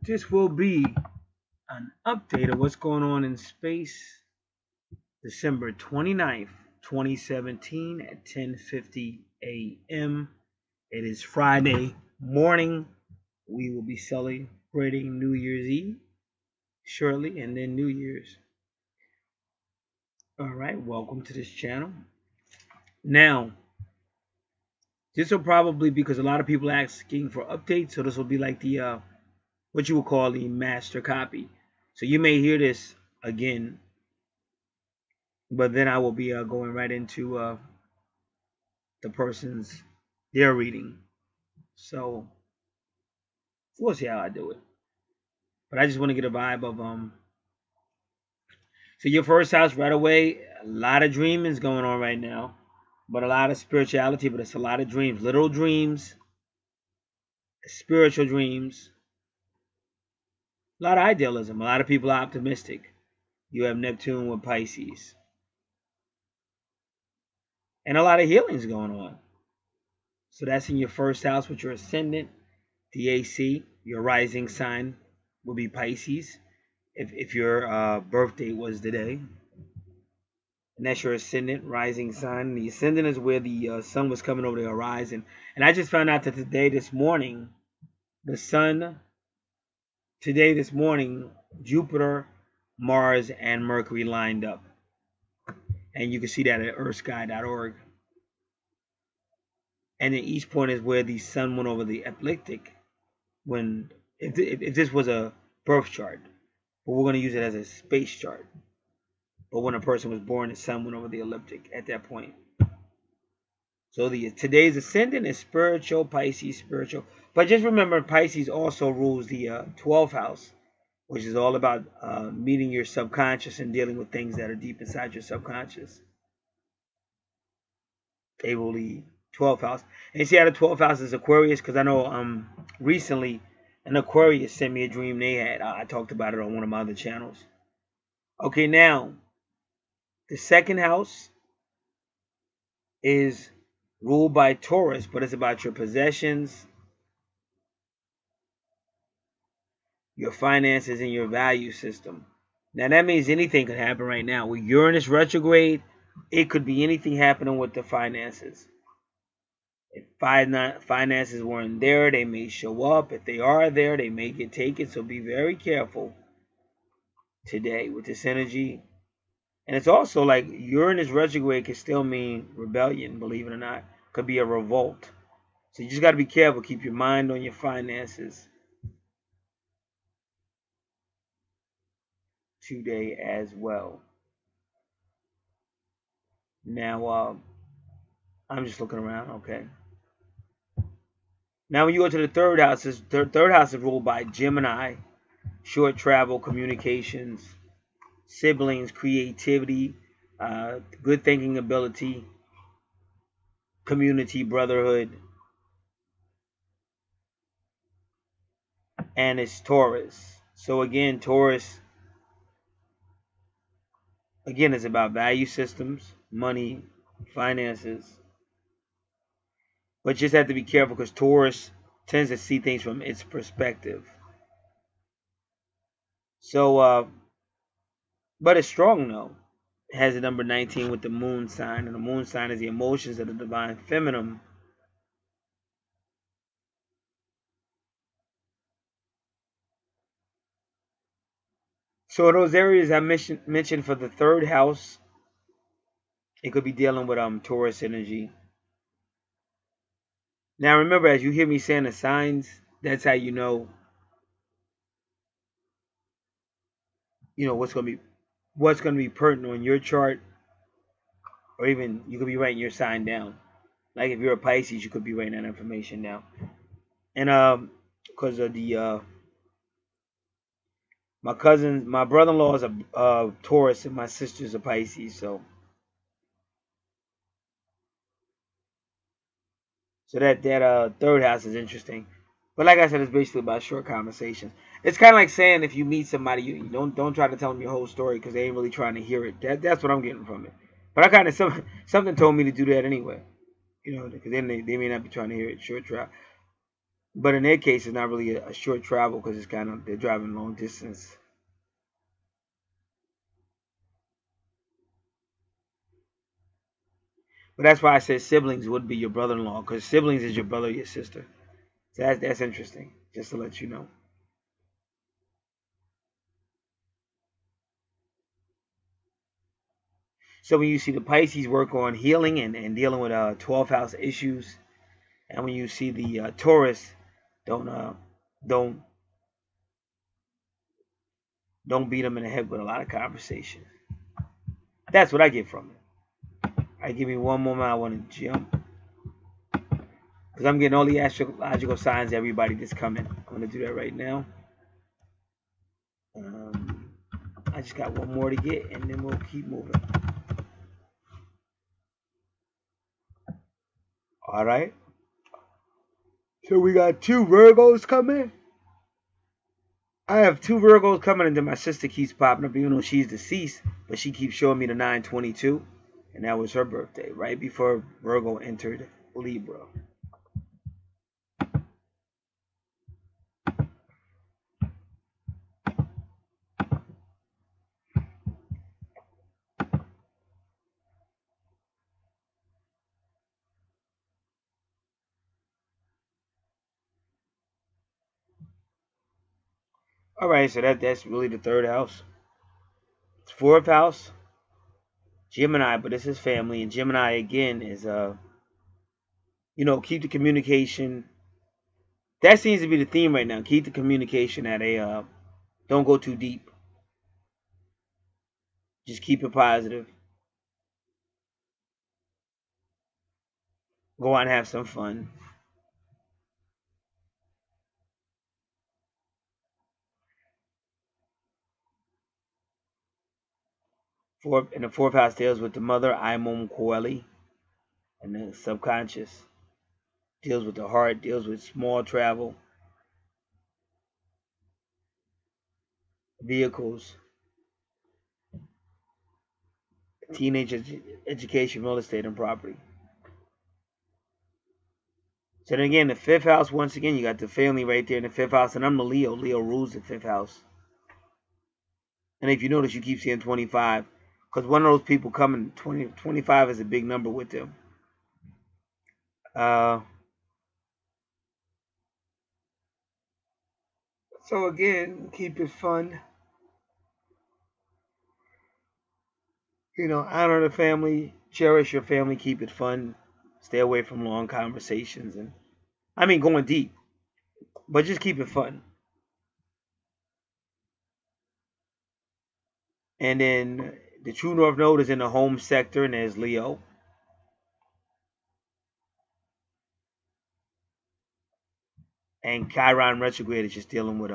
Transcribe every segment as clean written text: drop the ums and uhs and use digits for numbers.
This will be an update of what's going on in space. December 29th, 2017 at 10:50 a.m. It is Friday morning. We will be celebrating New Year's Eve shortly and then New Year's. All right, welcome to this channel. Now, this will probably because a lot of people are asking for updates, so this will be like the what you would call the master copy. So you may hear this again, but then I will be going right into the person's their reading. So we'll see how I do it. But I just want to get a vibe of So your first house right away, a lot of dreaming is going on right now, but a lot of spirituality. But it's a lot of dreams, literal dreams, spiritual dreams, a lot of idealism. A lot of people are optimistic. You have Neptune with Pisces, and a lot of healings going on. So that's in your first house with your ascendant, the AC. Your rising sign will be Pisces if your birth date was today. And that's your ascendant, rising sign. And the ascendant is where the sun was coming over the horizon. And I just found out that this morning, the sun, this morning, Jupiter, Mars, and Mercury lined up. And you can see that at earthsky.org. And the east point is where the sun went over the ecliptic. When if this was a birth chart, but we're going to use it as a space chart. But when a person was born, the sun went over the ecliptic at that point. So today's ascendant is spiritual, Pisces, spiritual. But just remember, Pisces also rules the 12th house, which is all about meeting your subconscious and dealing with things that are deep inside your subconscious. They rule the 12th house. And you see how the 12th house is Aquarius? Because I know recently an Aquarius sent me a dream they had. I talked about it on one of my other channels. Okay, now, the second house is ruled by Taurus, but it's about your possessions, your finances, and your value system. Now, that means anything could happen right now. With Uranus retrograde, it could be anything happening with the finances. If finances weren't there, they may show up. If they are there, they may get taken. So be very careful today with this energy. And it's also like Uranus retrograde can still mean rebellion, believe it or not. Could be a revolt. So you just got to be careful. Keep your mind on your finances today as well. Now, I'm just looking around. Okay. Now when you go to the third house, the third house is ruled by Gemini, short travel, communications, siblings, creativity, good thinking ability, community, brotherhood. And it's Taurus. So again, Taurus, again, is about value systems, money, finances. But just have to be careful because Taurus tends to see things from its perspective. So, but it's strong though. It has the number 19 with the moon sign. And the moon sign is the emotions of the divine feminine. So those areas I mentioned for the third house, it could be dealing with Taurus energy. Now remember, as you hear me saying the signs, that's how you know what's gonna be pertinent on your chart, or even you could be writing your sign down. Like if you're a Pisces, you could be writing that information down. And because of the my brother-in-law is a Taurus and my sister's a Pisces, so that third house is interesting. But like I said, it's basically about short conversations. It's kind of like saying if you meet somebody, you don't try to tell them your whole story because they ain't really trying to hear it. That's what I'm getting from it. But I kind of something told me to do that anyway, because then they may not be trying to hear it. Short try. But in their case, it's not really a short travel because it's kind of, they're driving long distance. But that's why I said siblings would be your brother-in-law, because siblings is your brother or your sister. So that's interesting, just to let you know. So when you see the Pisces work on healing and dealing with 12th house issues, and when you see the Taurus, don't uh, don't don't beat them in the head with a lot of conversation. That's what I get from it. I give me one moment. I want to jump because I'm getting all the astrological signs. Everybody that's coming. I'm gonna do that right now. Um, I just got one more to get, and then we'll keep moving. All right. So we got two Virgos coming. I have two Virgos coming, and then my sister keeps popping up, even though she's deceased, but she keeps showing me the 9/22, and that was her birthday, right before Virgo entered Libra. All right, so that's really the third house. Fourth house, Gemini, but this is family, and Gemini again is keep the communication. That seems to be the theme right now. Keep the communication at a don't go too deep. Just keep it positive. Go out and have some fun. And the fourth house deals with the mother, Imum Coeli, and the subconscious. Deals with the heart, deals with small travel, vehicles, teenage education, real estate, and property. So then again, the fifth house, once again, you got the family right there in the fifth house, and I'm the Leo. Leo rules the fifth house. And if you notice, you keep seeing 25, because one of those people coming, 25 is a big number with them. So again, keep it fun. Honor the family, cherish your family, keep it fun, stay away from long conversations, and I mean going deep, but just keep it fun. And then the true north node is in the home sector, and there's Leo. And Chiron retrograde is just dealing with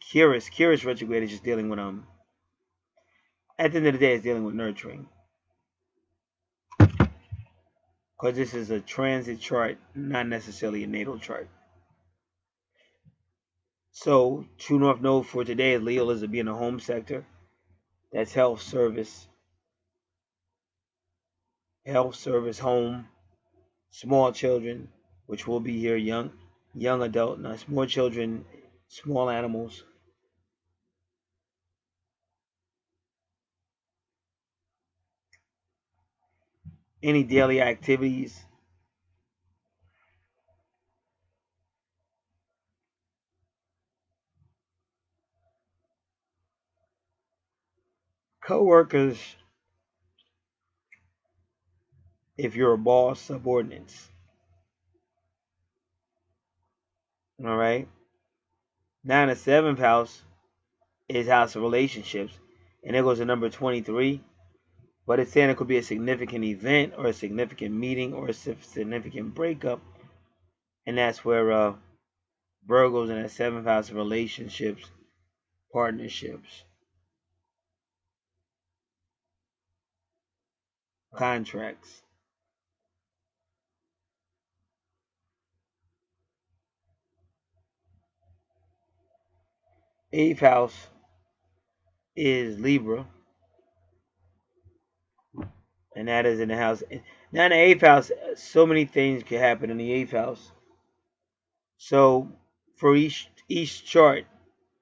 Curious retrograde is just dealing with at the end of the day, it's dealing with nurturing. Because this is a transit chart, not necessarily a natal chart. So true north node for today is Leo is to be in the home sector. That's health, service, home, small children, which will be here, young adult, now small children, small animals. Any daily activities. Co-workers, if you're a boss, subordinates. All right. Now in the seventh house is house of relationships, and there goes the number 23. But it's saying it could be a significant event or a significant meeting or a significant breakup, and that's where Virgo's in that seventh house of relationships, partnerships, contracts. Eighth house is Libra, and that is in the house. Now in the eighth house, so many things can happen in the eighth house. So for each chart,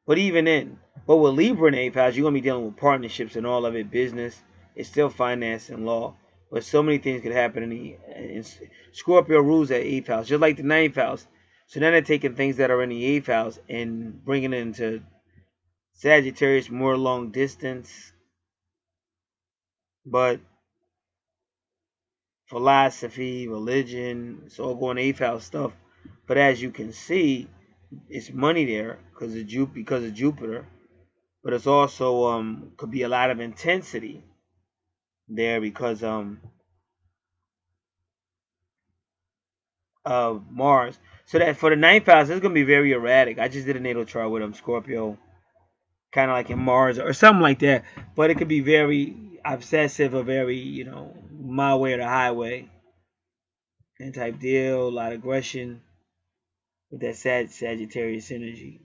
but with Libra in the 8th house, you're gonna be dealing with partnerships and all of it, business. It's still finance and law, but so many things could happen in Scorpio rules at 8th house, just like the 9th house. So then they're taking things that are in the 8th house and bringing it into Sagittarius, more long distance, but philosophy, religion, it's all going 8th house stuff. But as you can see, it's money there because of Jupiter. But it's also could be a lot of intensity there because of Mars. So that for the 9th house, it's gonna be very erratic. I just did a natal chart with Scorpio, kind of like in Mars or something like that. But it could be very obsessive or very, my way or the highway and type deal. A lot of aggression with that Sagittarius energy.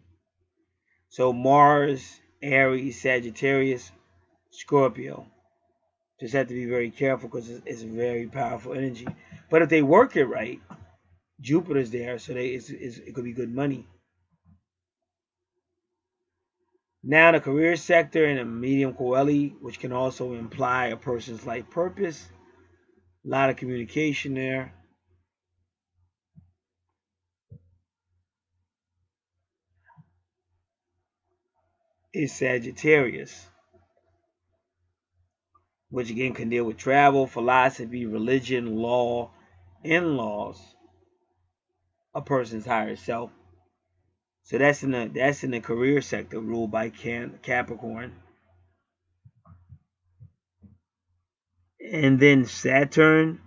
So Mars, Aries, Sagittarius, Scorpio. Just have to be very careful because it's very powerful energy. But if they work it right, Jupiter's there, so it could be good money. Now the career sector and a medium coeli, which can also imply a person's life purpose. A lot of communication there. Is Sagittarius, which again can deal with travel, philosophy, religion, law, in-laws, a person's higher self. So that's in the career sector ruled by Capricorn. And then Saturn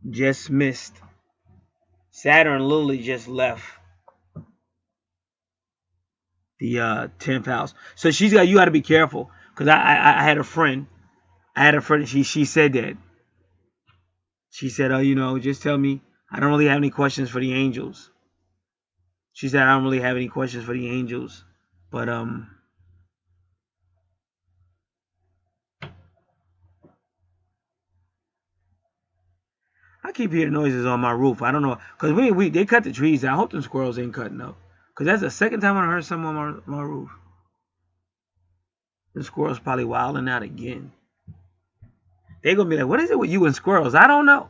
just missed. Saturn literally just left the 10th house. So you got to be careful because I had a friend. She said that. She said, oh, just tell me. I don't really have any questions for the angels. She said, I don't really have any questions for the angels. But I keep hearing noises on my roof. I don't know. Because they cut the trees down. I hope the squirrels ain't cutting up. Because that's the second time I heard something on my roof. The squirrels probably wilding out again. They're going to be like, what is it with you and squirrels? I don't know.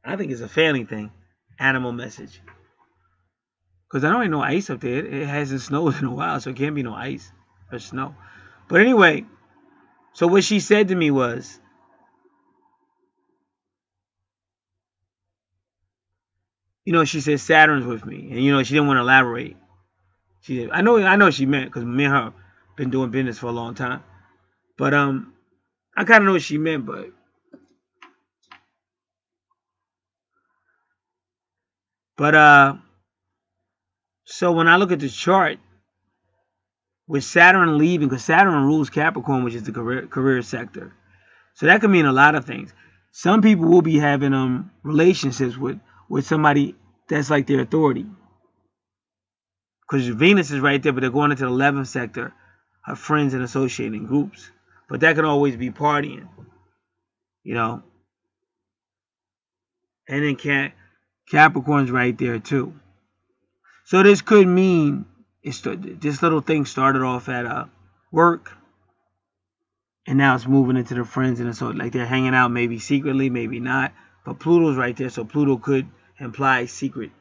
I think it's a family thing. Animal message. Because I know ain't no ice up there. It hasn't snowed in a while, so it can't be no ice or snow. But anyway, so what she said to me was, she said Saturn's with me. And, she didn't want to elaborate. She did. I know what she meant because me and her been doing business for a long time. But I kind of know what she meant, but so when I look at the chart with Saturn leaving, because Saturn rules Capricorn, which is the career sector, so that could mean a lot of things. Some people will be having relationships with somebody that's like their authority, because Venus is right there, but they're going into the 11th sector of friends and associating groups. But that can always be partying, and then Capricorn's right there too. So this could mean this little thing started off at work, and now it's moving into the friends, and so like they're hanging out, maybe secretly, maybe not. But Pluto's right there, so Pluto could imply secret,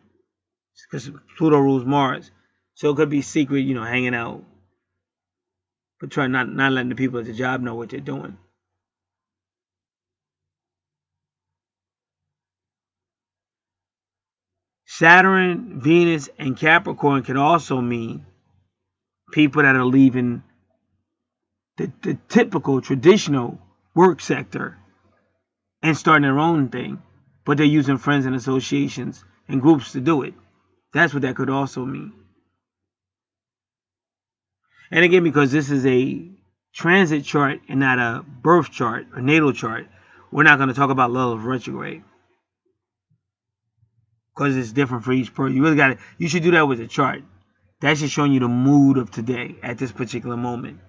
because Pluto rules Mars, so it could be secret, hanging out, but try not letting the people at the job know what they're doing. Saturn, Venus, and Capricorn can also mean people that are leaving the typical, traditional work sector and starting their own thing, but they're using friends and associations and groups to do it. That's what that could also mean. And again, because this is a transit chart and not a birth chart or natal chart, we're not going to talk about Lilith retrograde, because it's different for each person. You should do that with the chart. That's just showing you the mood of today at this particular moment.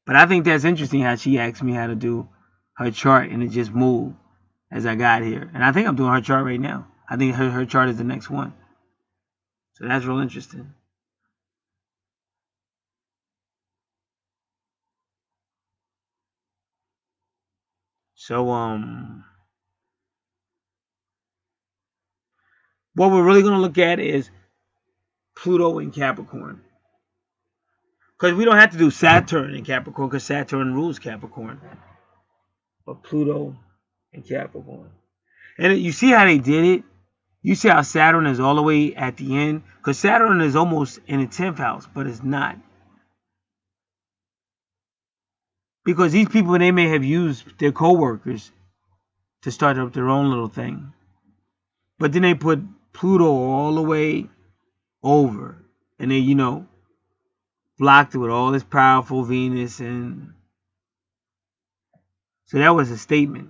But I think that's interesting how she asked me how to do her chart, and it just moved as I got here. And I think I'm doing her chart right now. I think her chart is the next one. So that's real interesting. So what we're really going to look at is Pluto in Capricorn. Because we don't have to do Saturn in Capricorn, because Saturn rules Capricorn. But Pluto in Capricorn. And you see how they did it? You see how Saturn is all the way at the end? Because Saturn is almost in the 10th house, but it's not. Because these people, they may have used their co-workers to start up their own little thing. But then they put Pluto all the way over. And they, blocked it with all this powerful Venus. And so that was a statement.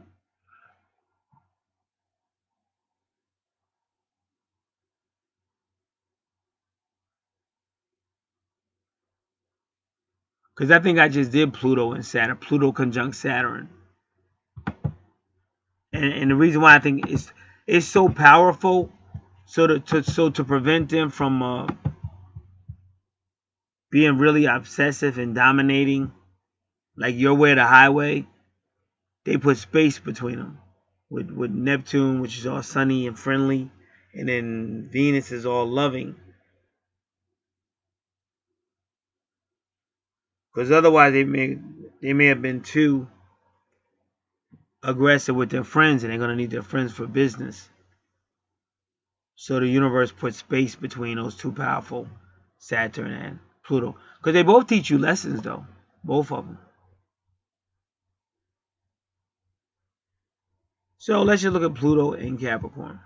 Because I think I just did Pluto and Saturn. Pluto conjunct Saturn. And the reason why I think it's so powerful, so to prevent them from being really obsessive and dominating, like your way or the highway, they put space between them with Neptune, which is all sunny and friendly, and then Venus is all loving. Because otherwise they may have been too aggressive with their friends, and they're going to need their friends for business. So the universe puts space between those two powerful, Saturn and Pluto. Because they both teach you lessons, though. Both of them. So let's just look at Pluto in Capricorn.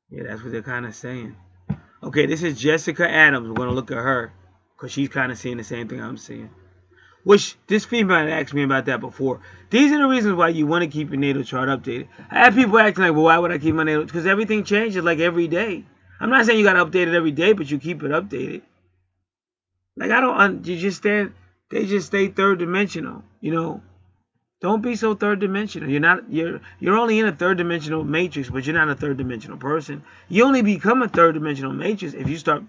Yeah, that's what they're kind of saying. Okay, this is Jessica Adams. We're going to look at her because she's kind of seeing the same thing I'm seeing. Which this female had asked me about that before. These are the reasons why you want to keep your natal chart updated. I have people asking like, well, why would I keep my natal? Because everything changes like every day. I'm not saying you got to update it every day, but you keep it updated. Like they just stay third dimensional, Don't be so third dimensional. You're only in a third dimensional matrix, but you're not a third dimensional person. You only become a third dimensional matrix if you start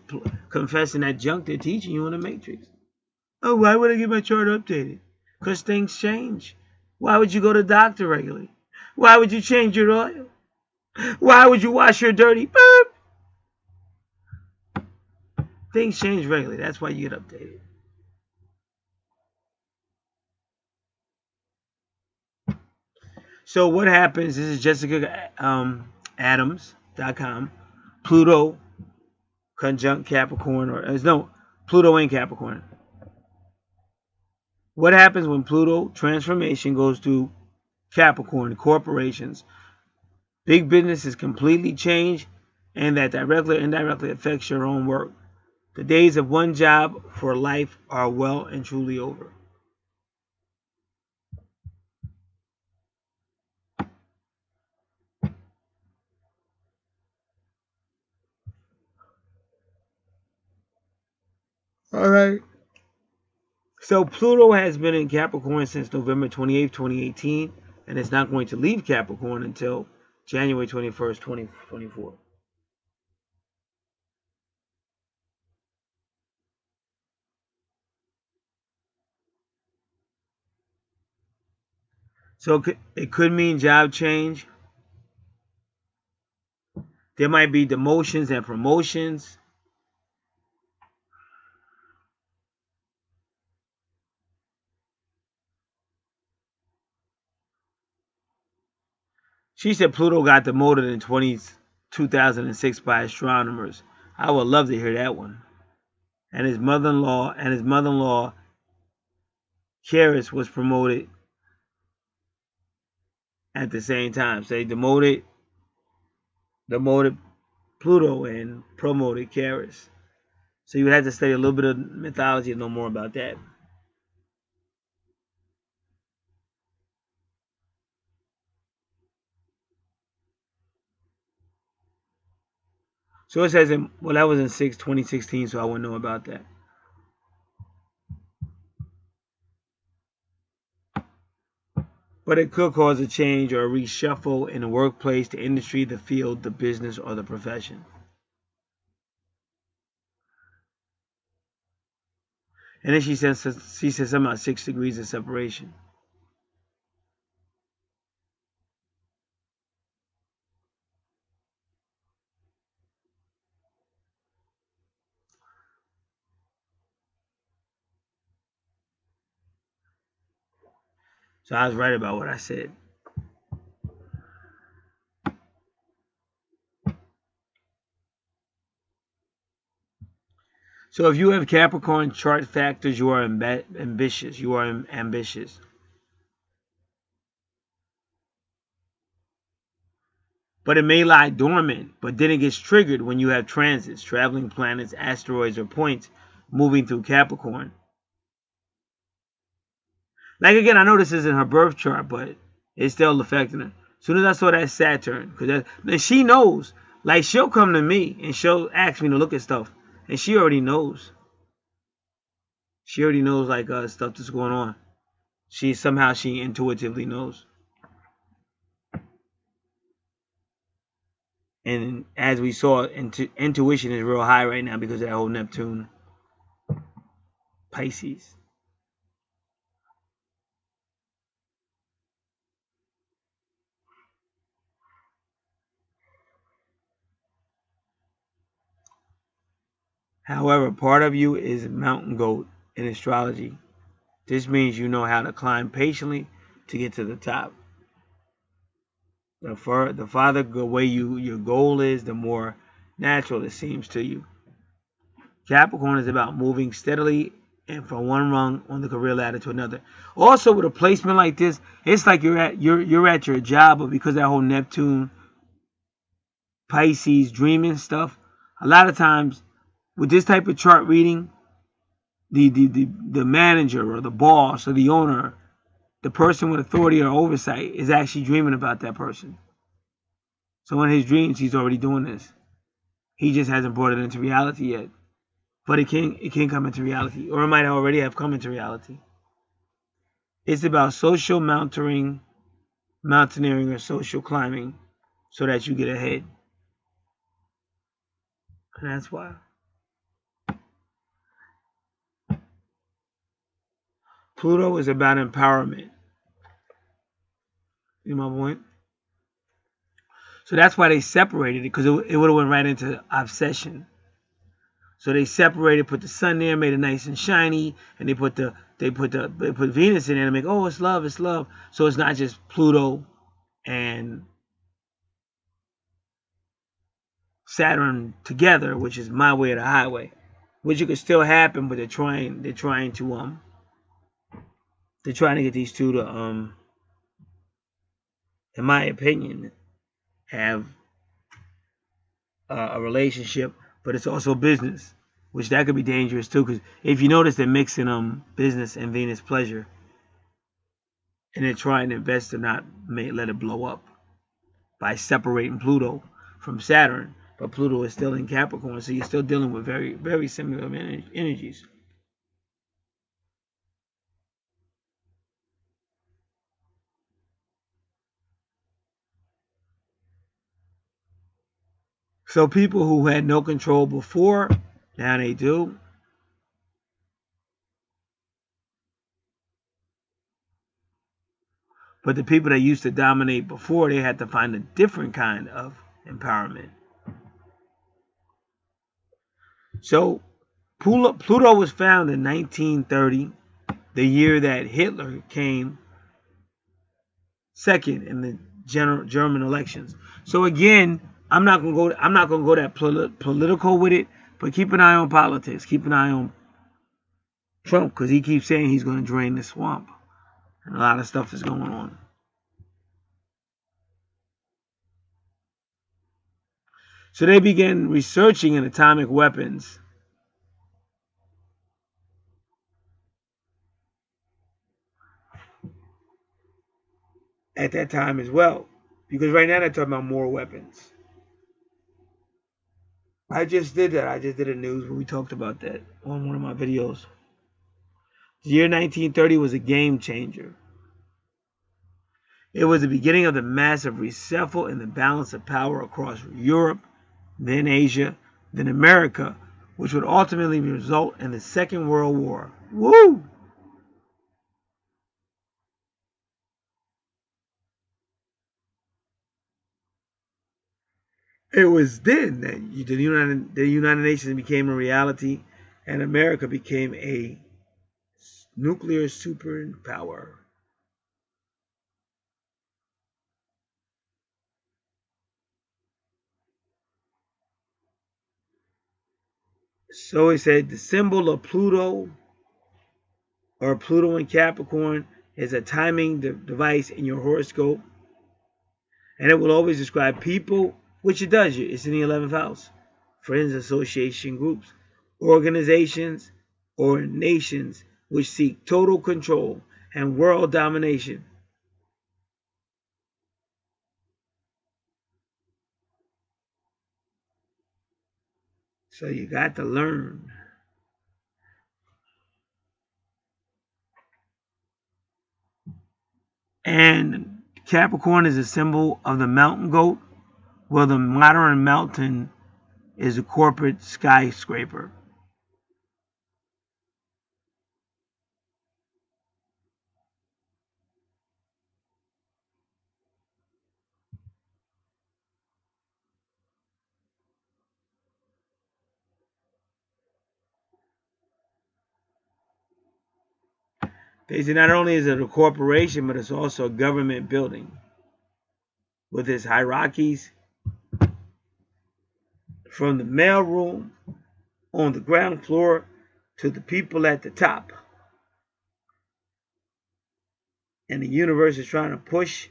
confessing that junk they're teaching you in the matrix. Oh, why would I get my chart updated? Because things change. Why would you go to the doctor regularly? Why would you change your oil? Why would you wash your dirty? Boop. Things change regularly. That's why you get updated. So what happens, this is Jessica Adams.com. Pluto conjunct Capricorn, Pluto in Capricorn. What happens when Pluto transformation goes to Capricorn, corporations? Big business is completely changed, and that directly or indirectly affects your own work. The days of one job for life are well and truly over. All right. So Pluto has been in Capricorn since November 28th, 2018, and it's not going to leave Capricorn until January 21st, 2024. So it could mean job change. There might be demotions and promotions. She said Pluto got demoted in 20s 2006 by astronomers. I would love to hear that one. And his mother-in-law, Karis, was promoted at the same time. So they demoted Pluto and promoted Karis. So you would have to study a little bit of mythology to know more about that. So it says, well, that was in 2016, so I wouldn't know about that. But it could cause a change or a reshuffle in the workplace, the industry, the field, the business, or the profession. And then she says something about 6 degrees of separation. So I was right about what I said. So if you have Capricorn chart factors, you are ambitious. You are ambitious. But it may lie dormant, but then it gets triggered when you have transits, traveling planets, asteroids, or points moving through Capricorn. Like, again, I know this isn't her birth chart, but it's still affecting her. As soon as I saw that Saturn, because she knows, like, she'll come to me and she'll ask me to look at stuff, and she already knows. She already knows, like, stuff that's going on. She intuitively knows. And as we saw, intuition is real high right now because of that whole Neptune Pisces. However, part of you is mountain goat in astrology. This means you know how to climb patiently to get to the top. The farther away your goal is, the more natural it seems to you. Capricorn is about moving steadily and from one rung on the career ladder to another. Also, with a placement like this, it's like you're at your job, but because of that whole Neptune Pisces dreaming stuff, a lot of times with this type of chart reading, the manager or the boss or the owner, the person with authority or oversight, is actually dreaming about that person. So in his dreams, he's already doing this. He just hasn't brought it into reality yet. But it can come into reality, or it might already have come into reality. It's about social mountaineering or social climbing so that you get ahead. And that's why. Pluto is about empowerment. You know my point? So that's why they separated it, because it would have went right into obsession. So they separated, put the sun there, made it nice and shiny, and they put Venus in there to make, oh, it's love, it's love. So it's not just Pluto and Saturn together, which is my way or the highway, which could still happen, but they're trying to get these two to in my opinion, have a relationship, but it's also business, which that could be dangerous too, because if you notice, they're mixing business and Venus pleasure, and they're trying their best to not let it blow up by separating Pluto from Saturn. But Pluto is still in Capricorn, so you're still dealing with very, very similar energies. So people who had no control before, now they do. But the people that used to dominate before, they had to find a different kind of empowerment. So Pluto was found in 1930, the year that Hitler came second in the German elections. So again, I'm not gonna go that political with it, but keep an eye on politics. Keep an eye on Trump, because he keeps saying he's gonna drain the swamp, and a lot of stuff is going on. So they began researching in atomic weapons at that time as well, because right now they're talking about more weapons. I just did that. I just did a news where we talked about that on one of my videos. The year 1930 was a game changer. It was the beginning of the massive reshuffle in the balance of power across Europe, then Asia, then America, which would ultimately result in the Second World War. Woo! It was then that the United Nations became a reality, and America became a nuclear superpower. So it said the symbol of Pluto, or Pluto in Capricorn, is a timing device in your horoscope, and it will always describe people, which it does. It's in the 11th house. Friends, association groups, organizations, or nations which seek total control and world domination. So you got to learn. And Capricorn is a symbol of the mountain goat, while the modern mountain is a corporate skyscraper. They say not only is it a corporation, but it's also a government building with its hierarchies from the mailroom on the ground floor to the people at the top. And the universe is trying to push.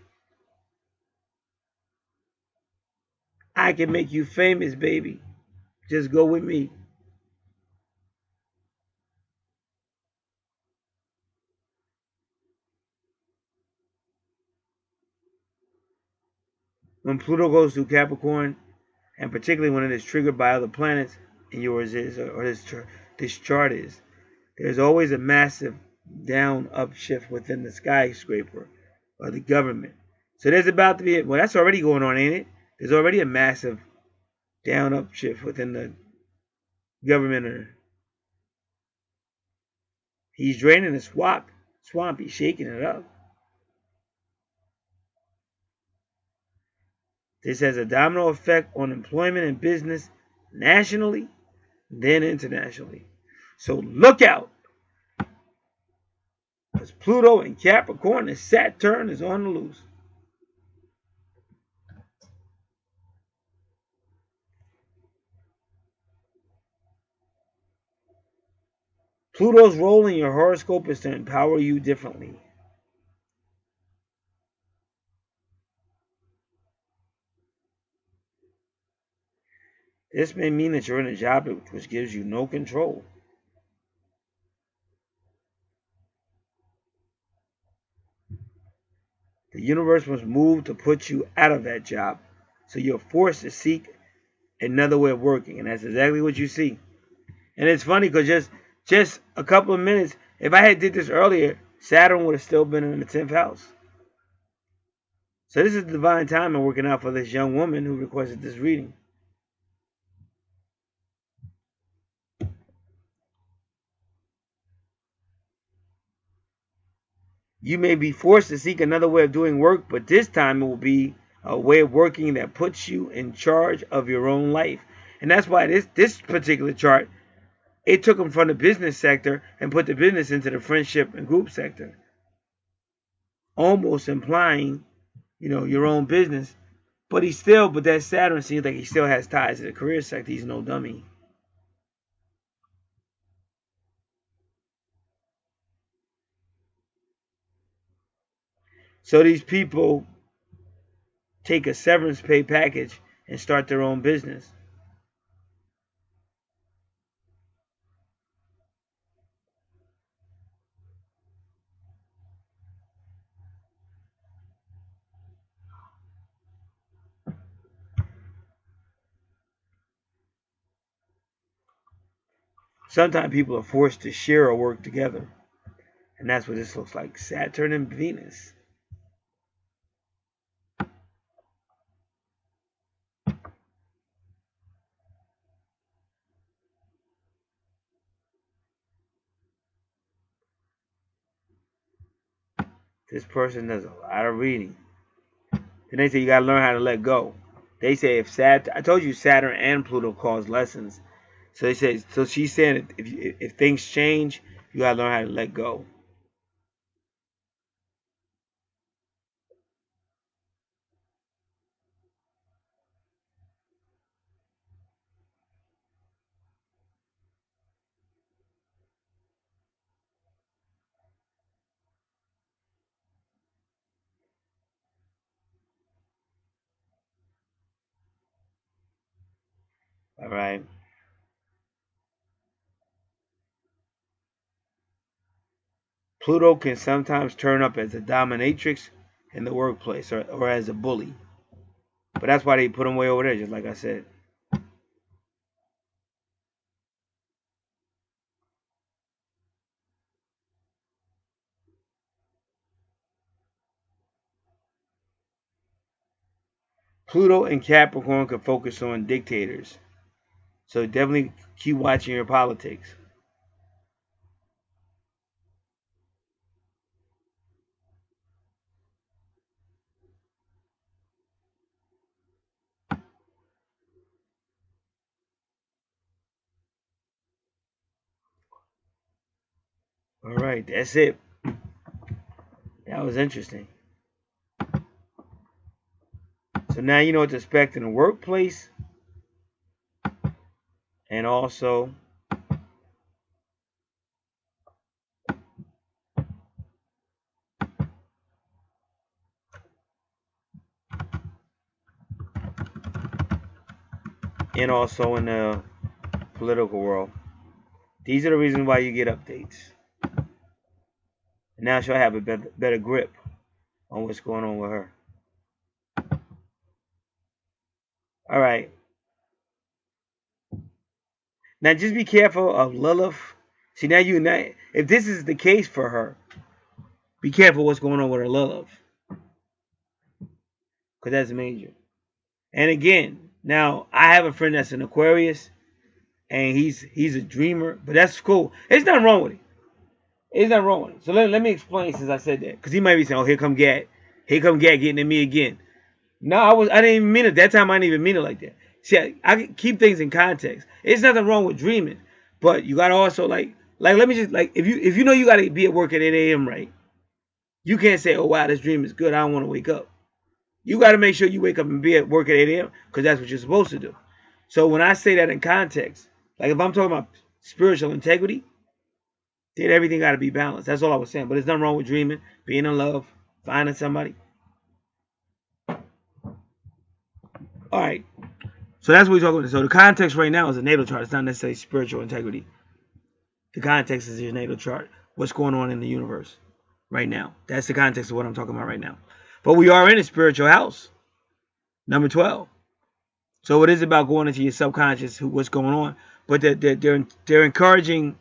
I can make you famous, baby. Just go with me. When Pluto goes through Capricorn, and particularly when it is triggered by other planets, and yours is, or this chart is, there's always a massive down-up shift within the skyscraper or the government. So there's about to be, well, that's already going on, ain't it? There's already a massive down-up shift within the government. Or he's draining the swamp. He's shaking it up. This has a domino effect on employment and business nationally, then internationally. So look out. Because Pluto in Capricorn and Saturn is on the loose. Pluto's role in your horoscope is to empower you differently. This may mean that you're in a job which gives you no control. The universe must move to put you out of that job. So you're forced to seek another way of working. And that's exactly what you see. And it's funny because just a couple of minutes, if I had did this earlier, Saturn would have still been in the 10th house. So this is divine timing working out for this young woman who requested this reading. You may be forced to seek another way of doing work, but this time it will be a way of working that puts you in charge of your own life. And that's why this particular chart, it took them from the business sector and put the business into the friendship and group sector. Almost implying, your own business. But that Saturn seems like he still has ties to the career sector. He's no dummy. So these people take a severance pay package and start their own business. Sometimes people are forced to share or work together. And that's what this looks like. Saturn and Venus. This person does a lot of reading. Then they say you gotta learn how to let go. They say if I told you Saturn and Pluto cause lessons. So they say, so she's saying if things change, you gotta learn how to let go. All right. Pluto can sometimes turn up as a dominatrix in the workplace or as a bully. But that's why they put him way over there, just like I said. Pluto and Capricorn can focus on dictators. So definitely keep watching your politics. All right, that's it. That was interesting. So now you know what to expect in the workplace and also in the political world. These are the reasons why you get updates. And now she'll have a better grip on what's going on with her. All right. Now just be careful of Lilith. See, now if this is the case for her, be careful what's going on with her Lilith. Because that's major. And again, now I have a friend that's an Aquarius, and he's a dreamer, but that's cool. There's nothing wrong with it. There's nothing wrong with it. So let me explain since I said that. Because he might be saying, oh, here come Gad. Here come Gad getting at me again. No, I didn't even mean it. That time I didn't even mean it like that. See, I keep things in context. There's nothing wrong with dreaming. But you gotta also like let me just if you know you gotta be at work at 8 a.m. right, you can't say, oh wow, this dream is good, I don't want to wake up. You gotta make sure you wake up and be at work at 8 a.m. because that's what you're supposed to do. So when I say that in context, like if I'm talking about spiritual integrity, then everything gotta be balanced. That's all I was saying. But there's nothing wrong with dreaming, being in love, finding somebody. All right. So that's what we're talking about. So the context right now is a natal chart. It's not necessarily spiritual integrity. The context is your natal chart. What's going on in the universe right now. That's the context of what I'm talking about right now. But we are in a spiritual house. Number 12. So it is about going into your subconscious, what's going on. But they're encouraging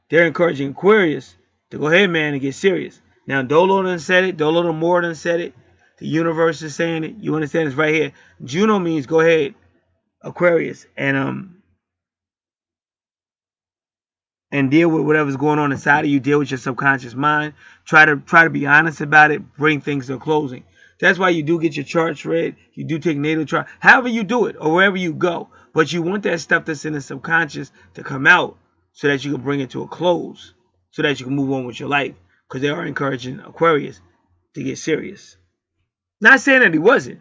Aquarius to go ahead, man, and get serious. Now Dolo done said it. Dolo Moore done said it. The universe is saying it. You understand? It's right here. Juno means go ahead, Aquarius, and deal with whatever's going on inside of you. Deal with your subconscious mind. Try to be honest about it. Bring things to a closing. That's why you do get your charts read. You do take natal chart. However you do it, or wherever you go. But you want that stuff that's in the subconscious to come out so that you can bring it to a close, so that you can move on with your life. Because they are encouraging Aquarius to get serious. Not saying that he wasn't,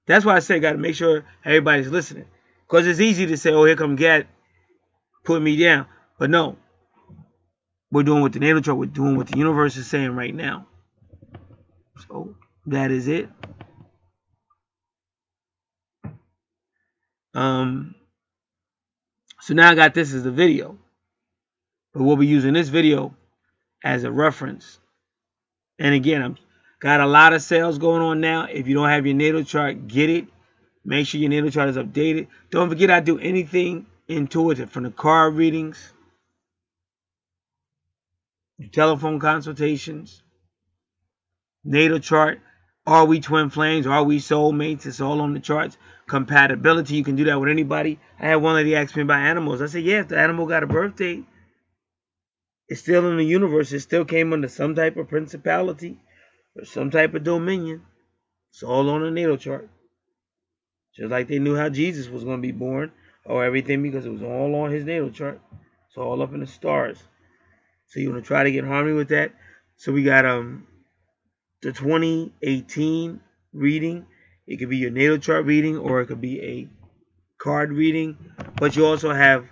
That's why I say got to make sure everybody's listening. Because it's easy to say, oh, here come Gad, put me down. But no, we're doing what the natal chart, we're doing what the universe is saying right now. So that is it. So now I got this as the video. But we'll be using this video as a reference. And again, I've got a lot of sales going on now. If you don't have your natal chart, get it. Make sure your natal chart is updated. Don't forget I do anything intuitive, from the card readings, telephone consultations, natal chart. Are we twin flames? Are we soulmates? It's all on the charts. Compatibility, you can do that with anybody. I had one lady ask me about animals. I said, yeah, if the animal got a birth date, it's still in the universe. It still came under some type of principality or some type of dominion. It's all on the natal chart. Just like they knew how Jesus was going to be born or everything, because it was all on his natal chart. It's all up in the stars. So you want to try to get in harmony with that. So we got the 2018 reading. It could be your natal chart reading, or it could be a card reading. But you also have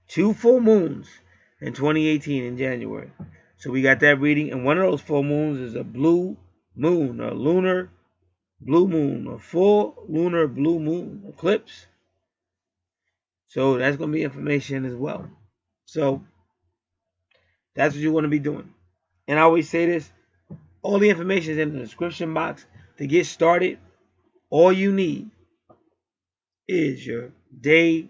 2 full moons in 2018 in January. So we got that reading. And one of those full moons is a blue moon, a lunar blue moon, a full lunar blue moon eclipse. So that's going to be information as well. So that's what you want to be doing. And I always say this, all the information is in the description box. To get started, all you need is your day,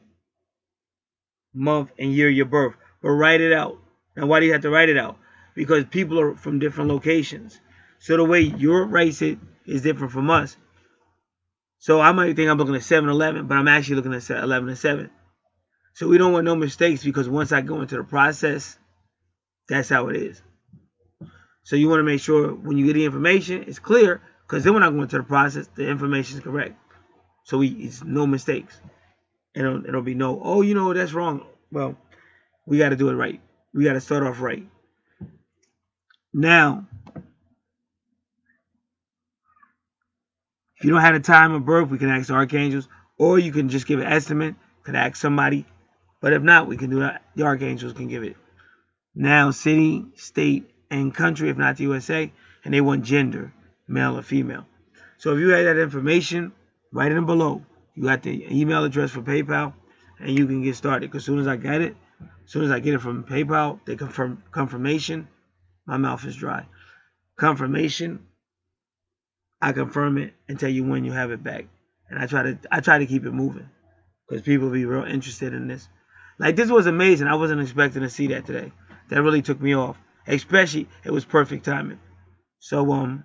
month, and year of your birth. But write it out. Now, why do you have to write it out? Because people are from different locations. So the way your writes it is different from us. So I might think I'm looking at 7-11, but I'm actually looking at 11 and 7. So we don't want no mistakes, because once I go into the process, that's how it is. So you want to make sure when you get the information, it's clear, because then when I go into the process, the information is correct. So it's no mistakes. It'll be no, oh, you know, that's wrong. Well, we got to do it right. We got to start off right. Now, if you don't have the time of birth, we can ask the archangels, or you can just give an estimate, could ask somebody. But if not, we can do that. The archangels can give it. Now, city, state, and country, if not the USA, and they want gender, male or female. So if you have that information, write it in below. You got the email address for PayPal, and you can get started. Because as soon as I get it, as soon as I get it from PayPal, they confirm confirmation. My mouth is dry. Confirmation. I confirm it and tell you when you have it back. And I try to keep it moving, because people be real interested in this. Like, this was amazing. I wasn't expecting to see that today. That really took me off. Especially, it was perfect timing. So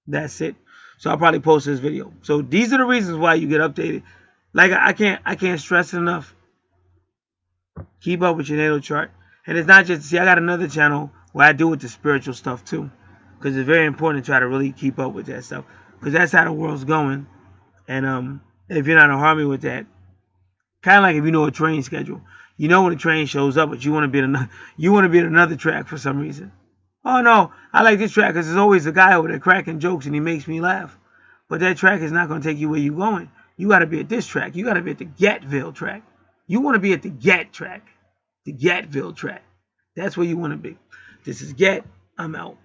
that's it. So I'll probably post this video. So these are the reasons why you get updated. Like, I can't stress it enough. Keep up with your natal chart. And it's not just, see, I got another channel where I do with the spiritual stuff too. Because it's very important to try to really keep up with that stuff. Because that's how the world's going. And if you're not in harmony with that, kind of like if you know a train schedule. You know when a train shows up, but you want to be at another track for some reason. Oh no, I like this track because there's always a guy over there cracking jokes and he makes me laugh. But that track is not going to take you where you're going. You got to be at this track. You got to be at the Getville track. You want to be at the Get track. The Getville track. That's where you want to be. This is Get. I'm out.